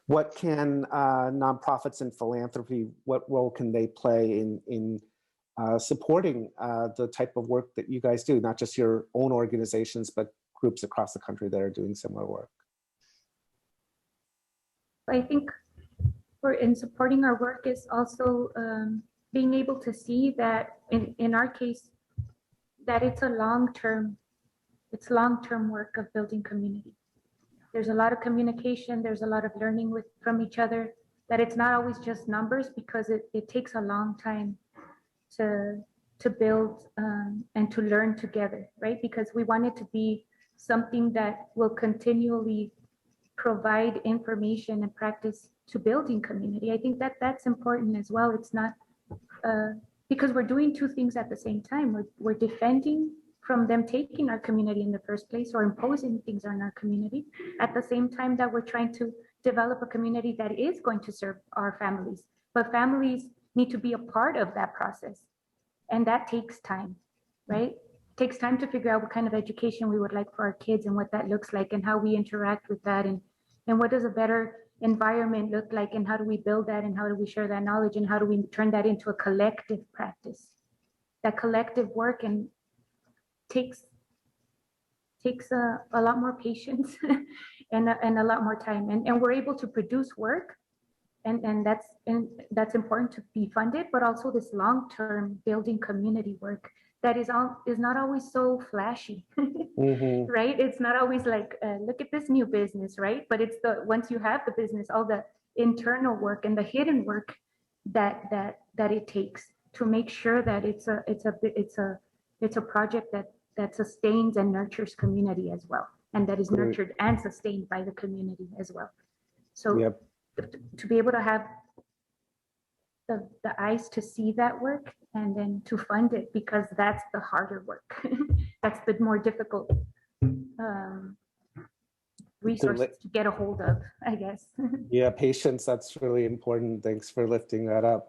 What can nonprofits and philanthropy, what role can they play in supporting the type of work that you guys do, not just your own organizations, but groups across the country that are doing similar work? I think in supporting our work is also being able to see that in our case, that it's long-term work of building community. There's a lot of communication, there's a lot of learning from each other, that it's not always just numbers, because it takes a long time to build and to learn together, right? Because we want it to be something that will continually provide information and practice to building community. I think that's important as well. It's not because we're doing two things at the same time. We're defending from them taking our community in the first place or imposing things on our community, at the same time that we're trying to develop a community that is going to serve our families. But families need to be a part of that process. And that takes time, right? It takes time to figure out what kind of education we would like for our kids and what that looks like and how we interact with that, and what does a better environment look like, and how do we build that, and how do we share that knowledge, and how do we turn that into a collective practice. That collective work and takes a lot more patience and a lot more time, and we're able to produce work, and that's important to be funded, but also this long-term building community work that is not always so flashy. Mm-hmm. Right? It's not always like look at this new business, right? But it's once you have the business, all the internal work and the hidden work that it takes to make sure that it's a project that sustains and nurtures community as well, and that is nurtured and sustained by the community as well. So yep. To be able to have the eyes to see that work and then to fund it, because that's the harder work. That's the more difficult resources to get a hold of, I guess. Yeah, patience, that's really important. Thanks for lifting that up.